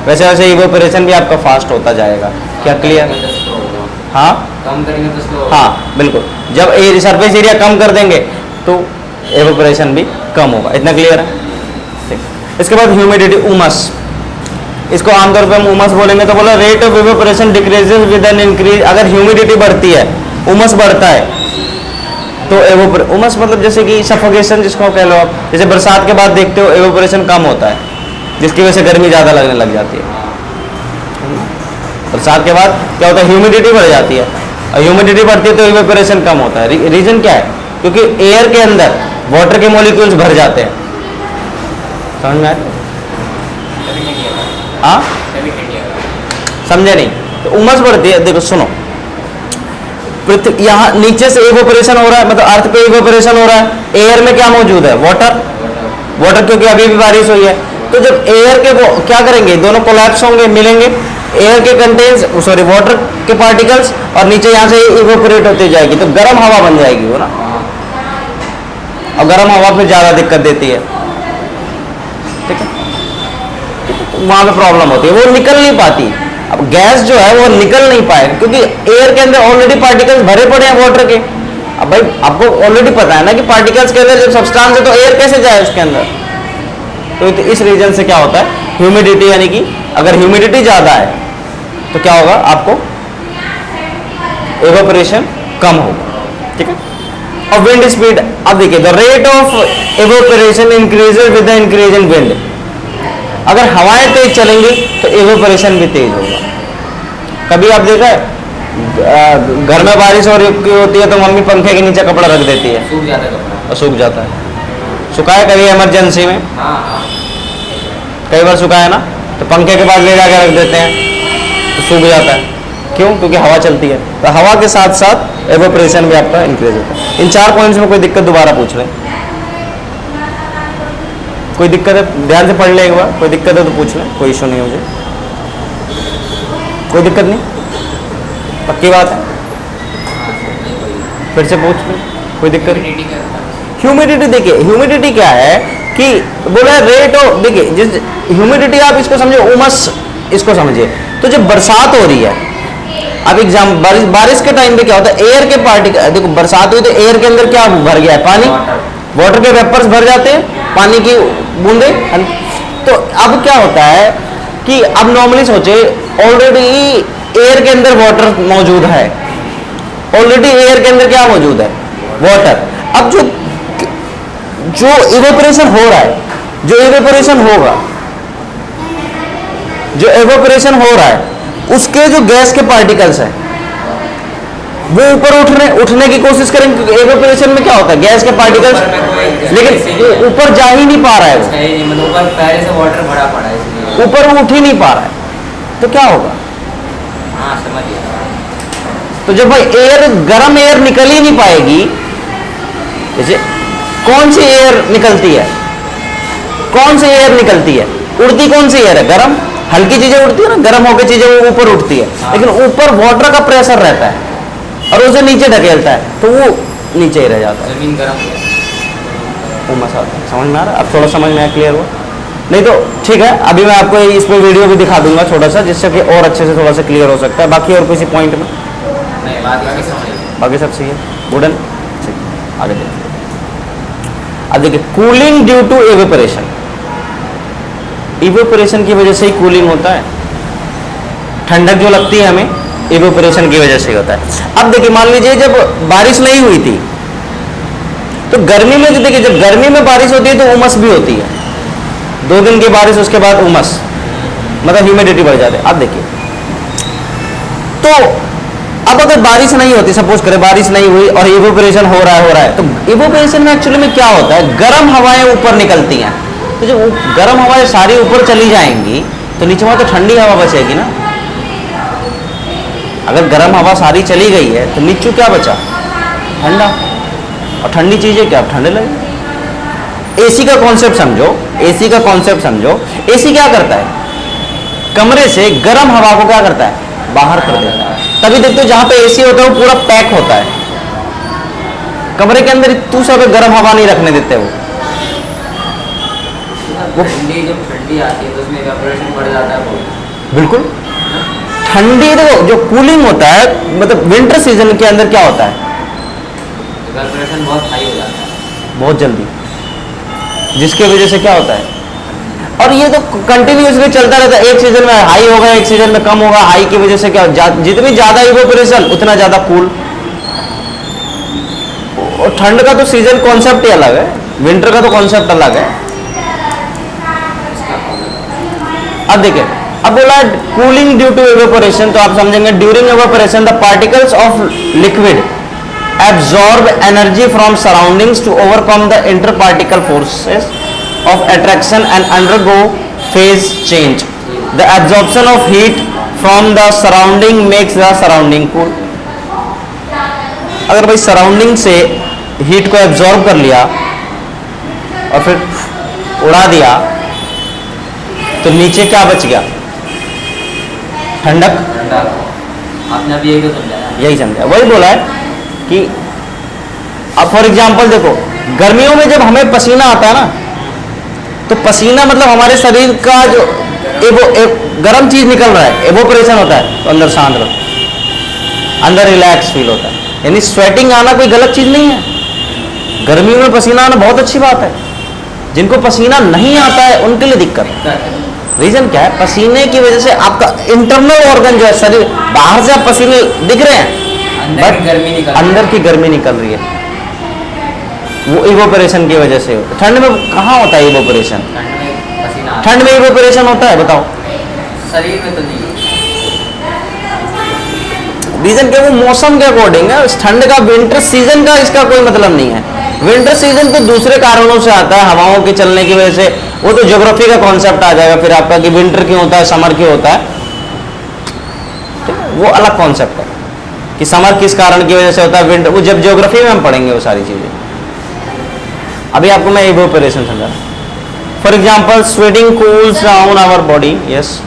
वैसे वैसे इवेपोरेशन भी आपका फास्ट होता जाएगा। क्या क्लियर? हाँ कम करेंगे तो स्लो। हाँ बिल्कुल, जब सरफेस एरिया कम कर देंगे तो एवेपोरेशन भी कम होगा। इतना क्लियर है? ठीक। इसके बाद ह्यूमिडिटी, उमस। इसको आमतौर पे हम उमस बोलेंगे तो बोला rate of evaporation decreases with an increase. अगर ह्यूमिडिटी बढ़ती है, उमस बढ़ता है, तो उमस मतलब जैसे कि सफोकेशन जिसको कह लो आप, जैसे बरसात के बाद देखते हो एवेपोरेशन कम होता है, जिसकी वजह से गर्मी ज़्यादा लगने लग जाती है। बरसात के बाद क्या होता है, ह्यूमिडिटी बढ़ जाती है, और ह्यूमिडिटी बढ़ती है तो इवेपोरेशन कम होता है। रीजन क्या है? क्योंकि एयर के अंदर वाटर के मॉलिक्यूल्स भर जाते हैं। समझ में आया? हाँ समझे नहीं? तो उमस बढ़ती है। देखो सुनो, यहाँ नीचे से इवेपोरेशन हो रहा है, मतलब अर्थ पे इवेपोरेशन हो रहा है, एयर में क्या मौजूद है? वाटर। वाटर क्योंकि अभी भी बारिश हुई है, तो जब एयर के वो क्या करेंगे, दोनों कोलैप्स होंगे, मिलेंगे, एयर के कंटेन्स सॉरी वाटर के पार्टिकल्स, और नीचे यहाँ से इवेपोरेट होती जाएगी, तो गर्म हवा बन जाएगी वो ना, और गर्म हवा फिर ज़्यादा दिक्कत देती है। ठीक है, वहाँ पे प्रॉब्लम होती है, वो निकल नहीं पाती। अब गैस जो है वो निकल नहीं पाए क्योंकि एयर के अंदर ऑलरेडी पार्टिकल्स भरे पड़े हैं वाटर के। अब भाई आपको ऑलरेडी पता है ना कि पार्टिकल्स के अंदर जब सब्सटेंस है तो एयर कैसे जाए उसके अंदर। तो इस रीजन से क्या होता है, ह्यूमिडिटी, यानी कि अगर ह्यूमिडिटी ज़्यादा है तो क्या होगा, आपको एवेपोरेशन कम होगा। ठीक है, और विंड स्पीड, अब देखिए the rate of evaporation increases with the increase in wind. अगर हवाएं तेज चलेंगी तो एवेपोरेशन भी तेज होगा। कभी आप देखा है घर में बारिश हो रही होती है तो मम्मी पंखे के नीचे कपड़ा रख देती है, सूख जाता है कपड़ा, और सूख जाता है। सुखाया कभी इमरजेंसी में? हाँ कई बार सुखाया ना, तो पंखे के पास ले जाकर रख देते हैं तो सूख जाता है। क्यों? क्योंकि हवा चलती है। तो हवा के साथ साथ एवेपोरेशन भी आपका इंक्रीज होता है। इन 4 पॉइंट्स में कोई दिक्कत दोबारा पूछ लें। कोई दिक्कत है? ध्यान से पढ़ ले एक बार, कोई दिक्कत है तो पूछ लें, कोई इशू नहीं है मुझे। कोई दिक्कत नहीं? पक्की बात है? फिर से पूछ लें, कोई दिक्कत नहीं? ह्यूमिडिटी, देखिए ह्यूमिडिटी क्या है कि बोला रेट ऑफ, देखिए जिस ह्यूमिडिटी आप इसको समझे, उमस इसको समझिए। तो जब बरसात हो रही है, अब एग्जाम बारिश के टाइम पे क्या होता है, एयर के पार्टिकल, देखो बरसात हुई तो एयर के अंदर क्या भर गया है, पानी, वाटर के वेपर्स भर जाते हैं, पानी की बूंदे। तो अब क्या होता है कि अब नॉर्मली सोचे ऑलरेडी एयर के अंदर वाटर मौजूद है, ऑलरेडी एयर के अंदर क्या मौजूद है, वाटर। अब जो इवेपोरेशन हो रहा है, जो इवेपोरेशन होगा, जो इवेपोरेशन हो रहा है, उसके जो गैस के पार्टिकल्स हैं वो ऊपर उठने की कोशिश करेंगे, क्योंकि इवेपोरेशन में क्या होता है, गैस के पार्टिकल्स, लेकिन ऊपर जा ही नहीं पा रहा है वो, ऊपर पहले से वाटर भरा पड़ा है इसलिए ऊपर वो उठ ही नहीं पा रहा है, तो क्या होगा। हाँ समझ गया। तो जब भाई एयर, गर्म एयर निकल ही नहीं पाएगी, जैसे कौन सी एयर निकलती है, कौन सी एयर निकलती है, उड़ती कौन सी एयर है, गर्म, हल्की चीजें उड़ती है ना, गर्म होकर चीजें वो ऊपर उठती है। हाँ। लेकिन ऊपर वाटर का प्रेशर रहता है और उसे नीचे ढकेलता है, तो वो नीचे ही रह जाता है, जमीन गर्म है। वो मसाला। समझ में आ रहा है? अब थोड़ा समझ में आया, क्लियर हुआ? नहीं तो ठीक है, अभी मैं आपको इस पर वीडियो भी दिखा दूंगा छोटा सा, जिससे कि और अच्छे से थोड़ा सा क्लियर हो सकता है। बाकी और किसी पॉइंट में? नहीं, बाकी समझ गए। बाकी सब सही है, वुडन। ठीक, आगे देखिए। अब देखिए, cooling due to evaporation, evaporation की वजह से ही कूलिंग होता है। ठंडक जो लगती है हमें, इवेपोरेशन की वजह से होता है। अब देखिए, मान लीजिए जब बारिश नहीं हुई थी, तो गर्मी में जो देखिए, जब गर्मी में बारिश होती है तो उमस भी होती है। 2 दिन की बारिश, उसके बाद उमस, मतलब ह्यूमिडिटी बढ़ जाती है। अब देखिए, तो अब अगर बारिश नहीं होती, सपोज करें बारिश नहीं हुई और इवेपोरेशन हो रहा है, तो इवेपोरेशन में एक्चुअली में क्या होता है, गर्म हवाएं ऊपर निकलती हैं। तो जब गर्म हवाएं सारी ऊपर चली जाएंगी तो नीचे वहां तो ठंडी हवा बचेगी ना। अगर गर्म हवा सारी चली गई है तो नीचे क्या बचा, ठंडा, और ठंडी चीजें क्या, ठंडे लगे। एसी का कॉन्सेप्ट समझो, एसी का कॉन्सेप्ट समझो। एसी क्या करता है, कमरे से गर्म हवा को क्या करता है, बाहर कर देता है। तभी देखते हो जहां पे एसी होता है वो पूरा पैक होता है, कमरे के अंदर तू सब गर्म हवा नहीं रखने देते, वो ठंडी जब ठंडी आती है तो उसमें इवेपोरेशन बढ़ जाता है बहुत। बिल्कुल ठंडी, देखो जो कूलिंग होता है, मतलब विंटर सीजन के अंदर क्या होता है, इवेपोरेशन बहुत हाई हो जाता है बहुत जल्दी, जिसके वजह से क्या होता है, और ये तो कंटिन्यूसली चलता रहता है। एक सीजन में हाई होगा, एक सीजन में कम होगा। हाई की वजह से क्या जितनी ज्यादा इवेपोरेशन उतना ज्यादा कूल। और ठंड का तो सीजन कॉन्सेप्ट ही अलग है, विंटर का तो कॉन्सेप्ट अलग है। अब देखिए, अब बोला कूलिंग ड्यू टू इवेपोरेशन, तो आप समझेंगे during evaporation the particles of liquid absorb energy from surroundings to overcome the interparticle forces of attraction and undergo phase change. The absorption of heat from the surrounding makes the surrounding cool. अगर भाई surrounding से heat को absorb कर लिया और फिर उड़ा दिया तो नीचे क्या बच गया, ठंडक। ठंडा आपने अभी यही तो समझाया। यही समझा, वही बोला है कि अब फॉर एग्जाम्पल देखो, गर्मियों में जब हमें पसीना आता है ना, तो पसीना मतलब हमारे शरीर का जो गर्म चीज निकल रहा है, एवोपरेशन होता है, तो अंदर शांत रहता है, अंदर रिलैक्स फील होता है। यानी स्वेटिंग आना कोई गलत चीज नहीं है, गर्मियों में पसीना आना बहुत अच्छी बात है। जिनको पसीना नहीं आता है उनके लिए दिक्कत। रीजन क्या है, पसीने की वजह से आपका इंटरनल ऑर्गन जो है शरीर, बाहर से आप पसीने दिख रहे हैं बट अंदर की गर्मी निकल रही है, वो इवोपरेशन की वजह से होता है। ठंड में कहाँ होता है इवोपरेशन, ठंड में इवोपरेशन होता है, बताओ। शरीर में तो नहीं। रीजन क्या, वो मौसम के अकॉर्डिंग है। ठंड का विंटर सीजन का इसका कोई मतलब नहीं है। विंटर सीजन तो दूसरे कारणों से आता है, हवाओं के चलने की वजह से, वो तो ज्योग्राफी का कॉन्सेप्ट आ जाएगा फिर आपका कि विंटर क्यों होता है, समर क्यों होता है, ठीक है, वो अलग कॉन्सेप्ट है कि समर किस कारण की वजह से होता है, विंटर वो जब ज्योग्राफी में हम पढ़ेंगे वो सारी चीजें। अभी आपको मैं इवोपरेशन समझा। For example sweating cools down our body, yes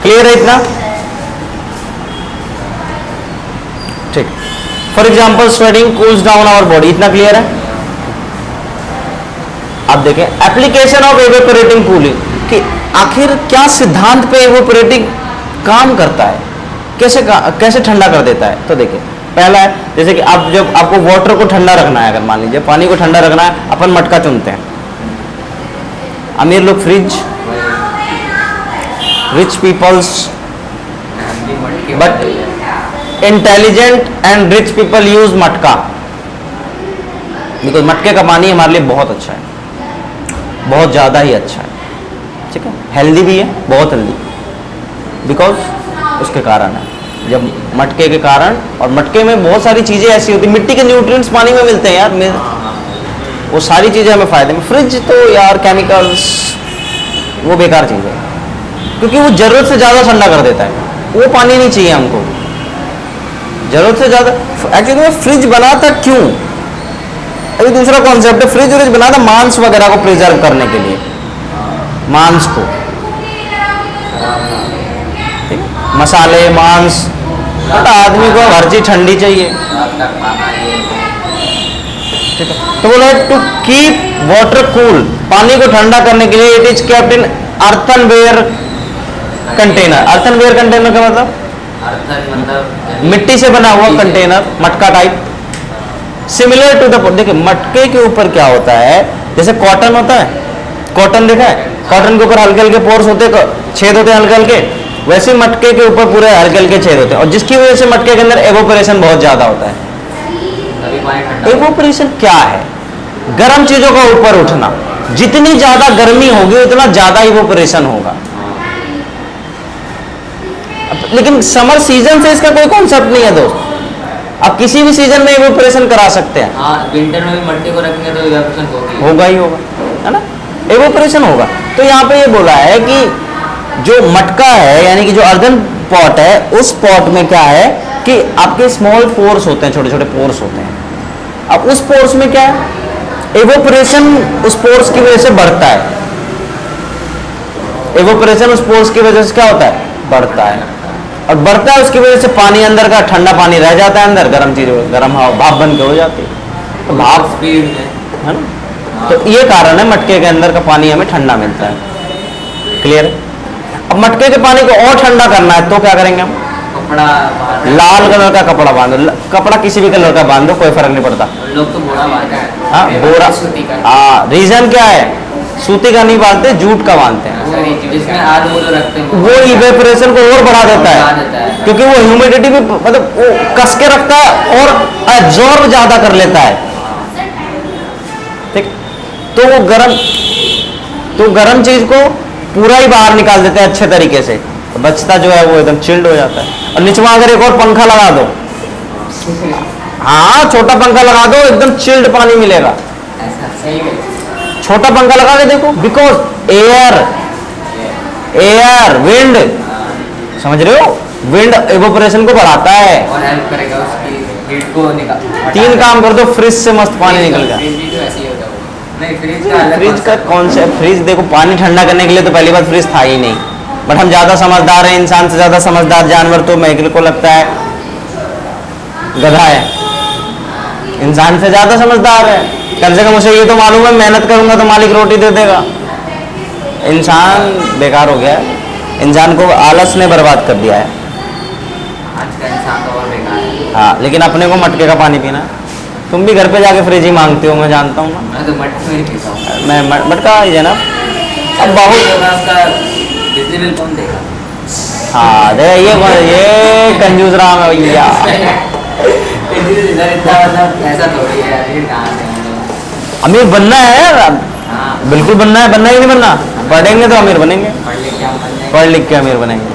clear है इतना, ठीक। For example sweating cools down our body, इतना क्लियर है। अब देखें एप्लीकेशन ऑफ इवेपोरेटिंग कूलिंग, कि आखिर क्या सिद्धांत पे इवेपोरेटिंग काम करता है, कैसे ठंडा कर देता है। तो देखिए पहला है, जैसे कि आप जब आपको वाटर को ठंडा रखना है, अगर मान लीजिए पानी को ठंडा रखना है, अपन मटका चुनते हैं। अमीर लोग fridge, rich peoples, but intelligent and rich people use matka, because मटके का पानी हमारे लिए बहुत अच्छा है, बहुत ज़्यादा ही अच्छा है, ठीक है, हेल्दी भी है, बहुत हेल्दी, बिकॉज उसके कारण है, जब मटके के कारण। और मटके में बहुत सारी चीज़ें ऐसी होती, मिट्टी के न्यूट्रिएंट्स पानी में मिलते हैं यार, वो सारी चीज़ें हमें फायदे में। फ्रिज तो यार केमिकल्स, वो बेकार चीज़ है, क्योंकि वो ज़रूरत से ज़्यादा ठंडा कर देता है, वो पानी नहीं चाहिए हमको ज़रूरत से ज़्यादा। एक्चुअली में फ्रिज बना था क्यों, अभी दूसरा कॉन्सेप्ट है, फ्रिज व्रिज बना था मांस वगैरह को प्रिजर्व करने के लिए, मांस को, मसाले, मांस, बट आदमी को हर चीज ठंडी चाहिए, ठीक है। तो बोला टू कीप वाटर कूल, पानी को ठंडा करने के लिए it is kept in earthenware container. Earthenware container का मतलब मिट्टी से बना हुआ कंटेनर, मटका टाइप, सिमिलर टू द, देखिए मटके के ऊपर क्या होता है, जैसे कॉटन होता है, कॉटन देखा है, कॉटन के ऊपर हल्के हल्के पोर्स होते, छेद होते हैं हल्के हल्के, वैसे मटके के ऊपर पूरे हल्के हल्के छेद होते हैं, और जिसकी वजह से मटके के अंदर एवोपरेशन बहुत ज्यादा होता है। एवोपरेशन क्या है, गर्म चीजों का ऊपर उठना, जितनी ज्यादा गर्मी होगी उतना ज्यादा इवोपरेशन होगा। लेकिन समर सीजन से इसका कोई कॉन्सेप्ट नहीं है दोस्त, आप किसी भी सीजन में इवोपरेशन करा सकते हैं। हाँ, विंटर में भी मटके को रखेंगे तो इवोपरेशन होगा ही होगा, है ना, इवोपरेशन होगा। तो यहाँ पे ये बोला है कि जो मटका है, यानी कि जो अर्दन पॉट है, उस पॉट में क्या है कि आपके स्मॉल पोर्स होते हैं, छोटे छोटे पोर्स होते हैं। अब उस पोर्स में क्या है, एवोपरेशन उस पोर्स की वजह से बढ़ता है, एवोपरेशन उस पोर्स की वजह से क्या होता है, बढ़ता है, और बढ़ता है उसकी वजह से पानी अंदर का ठंडा पानी रह जाता है अंदर, गर्म चीज, गर्म हवा भाप बन के हो जाती है। तो भाप स्पीड में। है ना, तो ये कारण है मटके के अंदर का पानी हमें ठंडा मिलता है। क्लियर है? अब मटके के पानी को और ठंडा करना है तो क्या करेंगे हम? कपड़ा बाहर लाल कलर का कपड़ा बांधो, कपड़ा किसी भी कलर का बांधो, कोई फर्क नहीं पड़ता। लोग तो बोरा बांधते हैं। हाँ बोरा, सूती का। हाँ रीजन क्या है? सूती का नहीं बांधते, जूट का बांधते हैं। जिसमें आलू जो रखते हैं वो इवेपोरेशन को और बढ़ा देता बढ़ा है, देता है। क्योंकि वो ह्यूमिडिटी भी मतलब वो कस के रखता है और एब्जॉर्ब ज्यादा कर लेता है। ठीक, तो वो गर्म चीज को पूरा ही बाहर निकाल देते हैं अच्छे तरीके से, तो बचता जो है वो एकदम चिल्ड हो जाता है। और निचवा अगर एक और पंखा लगा दो, हाँ छोटा पंखा लगा दो, एकदम चिल्ड पानी मिलेगा। ऐसा सही है। छोटा पंखा लगा के देखो, बिकॉज एयर विंड, समझ रहे हो, विंड इवेपोरेशन को बढ़ाता है। और हेल्प करेगा उसकी हीट को निकाल। 3 काम कर दो, फ्रिज से मस्त पानी निकल गया। फ्रिज भी तो ऐसे ही होता है। नहीं फ्रिज का अलग फ्रिज का कॉन्सेप्ट, फ्रिज देखो पानी ठंडा करने के लिए तो पहली बात फ्रिज था ही नहीं, बट हम ज्यादा समझदार हैं, इंसान से ज्यादा समझदार जानवर तो मेरे को लगता है गधा है, इंसान से ज्यादा समझदार है। कम से कम उसे ये तो मालूम है मेहनत करूंगा तो मालिक रोटी दे देगा। इंसान बेकार हो गया है, इंसान को आलस ने बर्बाद कर दिया है। आज का इंसान तो और बेकार है। हाँ लेकिन अपने को मटके का पानी पीना है। तुम भी घर पे जाके फ्रिज ही मांगते हो, मैं जानता हूँ ना। मैं तो मटके में ही पीता हूँ। मैं मटका ही है ना, अब बहुत उसका बिजली बिल कौन देगा? हाँ दे, ये कंजूस राम है भैया। बिजली बिल इधर इतना मतलब ऐसा थोड़ी है, फिर कहाँ से हम लोग? अमीर बनना है यार, हाँ बिल्कुल बनना है, बनना ही नहीं बनना, पढ़ेंगे तो अमीर बनेंगे, पढ़ लिख के हम बन जाएंगे। पढ़ लिख के अमीर बनेंगे।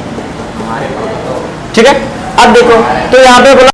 हमारे पास तो ठीक है, अब देखो तो यहाँ पे बोला